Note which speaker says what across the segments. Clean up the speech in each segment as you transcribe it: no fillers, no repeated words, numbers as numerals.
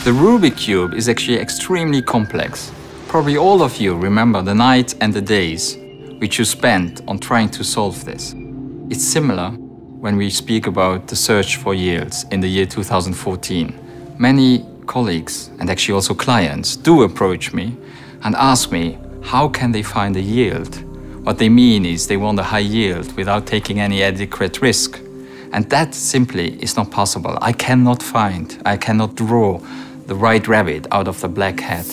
Speaker 1: The Rubik cube is actually extremely complex. Probably all of you remember the nights and the days which you spent on trying to solve this. It's similar when we speak about the search for yields in the year 2014. Many colleagues and actually also clients do approach me and ask me how can they find a yield. What they mean is they want a high yield without taking any adequate risk. And that simply is not possible. I cannot draw the right rabbit out of the black hat.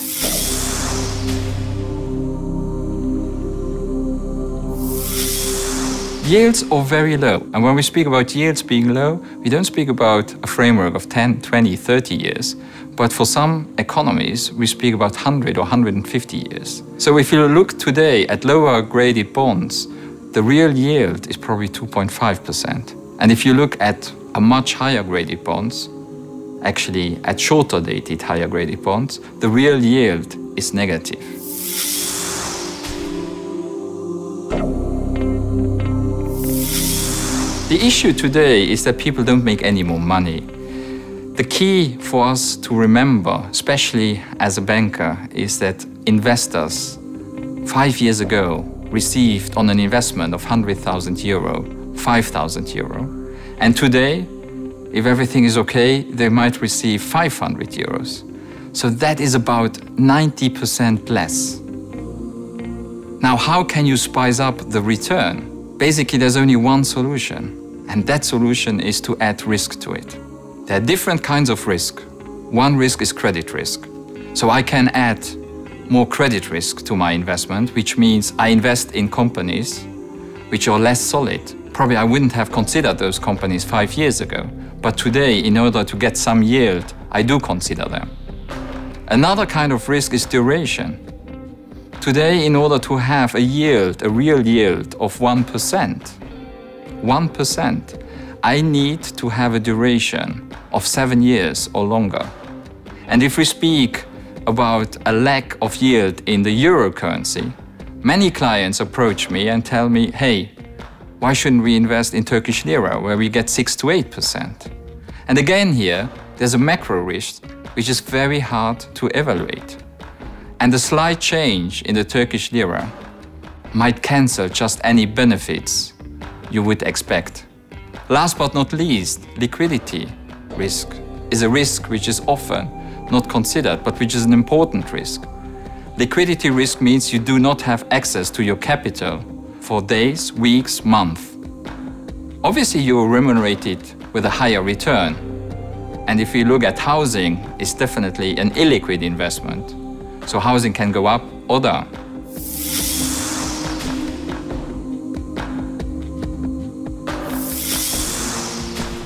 Speaker 1: Yields are very low. And when we speak about yields being low, we don't speak about a framework of 10, 20, 30 years. But for some economies, we speak about 100 or 150 years. So if you look today at lower graded bonds, the real yield is probably 2.5%. And if you look at a much higher graded bonds, actually at shorter dated higher graded bonds, the real yield is negative. The issue today is that people don't make any more money. The key for us to remember, especially as a banker, is that investors 5 years ago received on an investment of 100,000 euro, 5,000 euro. And today, if everything is okay, they might receive 500 euros. So that is about 90% less. Now, how can you spice up the return? Basically, there's only one solution, and that solution is to add risk to it. There are different kinds of risk. One risk is credit risk. So I can add more credit risk to my investment, which means I invest in companies which are less solid. Probably I wouldn't have considered those companies 5 years ago. But today, in order to get some yield, I do consider them. Another kind of risk is duration. Today, in order to have a yield, a real yield of 1%, I need to have a duration of 7 years or longer. And if we speak about a lack of yield in the euro currency, many clients approach me and tell me, hey, why shouldn't we invest in Turkish lira, where we get 6 to 8%? And again here, there's a macro risk, which is very hard to evaluate. And a slight change in the Turkish lira might cancel just any benefits you would expect. Last but not least, liquidity risk is a risk which is often not considered, but which is an important risk. Liquidity risk means you do not have access to your capital for days, weeks, months. Obviously, you are remunerated with a higher return. And if you look at housing, it's definitely an illiquid investment. So housing can go up or down.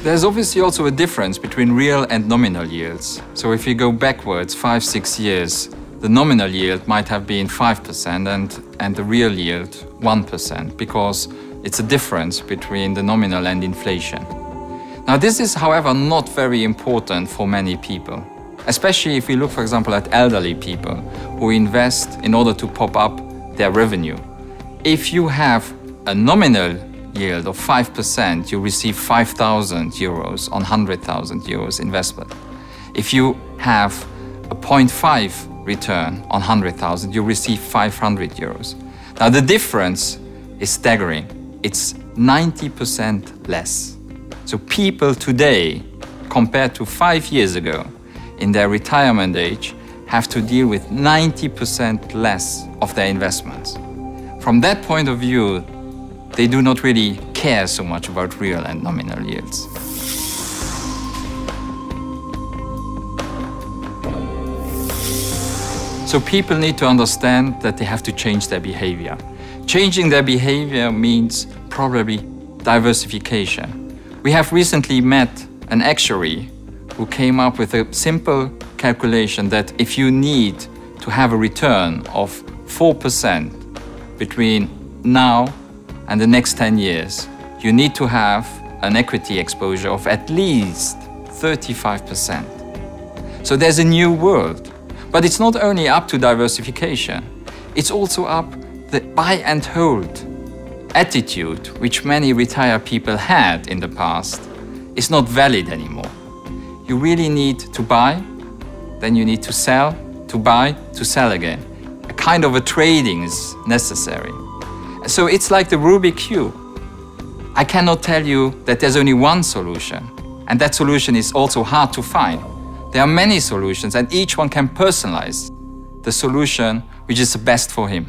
Speaker 1: There's obviously also a difference between real and nominal yields. So if you go backwards 5, 6 years, the nominal yield might have been 5% and the real yield 1%, because it's a difference between the nominal and inflation. Now this is, however, not very important for many people, especially if we look, for example, at elderly people who invest in order to pop up their revenue. If you have a nominal yield of 5%, you receive 5,000 euros on 100,000 euros investment. If you have a 0.5 return on 100,000, you receive 500 euros. Now the difference is staggering. It's 90% less. So people today, compared to 5 years ago, in their retirement age, have to deal with 90% less of their investments. From that point of view, they do not really care so much about real and nominal yields. So people need to understand that they have to change their behavior. Changing their behavior means probably diversification. We have recently met an actuary who came up with a simple calculation that if you need to have a return of 4% between now and the next 10 years, you need to have an equity exposure of at least 35%. So there's a new world. But it's not only up to diversification, it's also up the buy and hold attitude, which many retired people had in the past, is not valid anymore. You really need to buy then you need to sell, to buy, to sell again. A kind of a trading is necessary. So it's like the Rubik cube. I cannot tell you that there's only one solution, and that solution is also hard to find. There are many solutions, and each one can personalize the solution which is the best for him.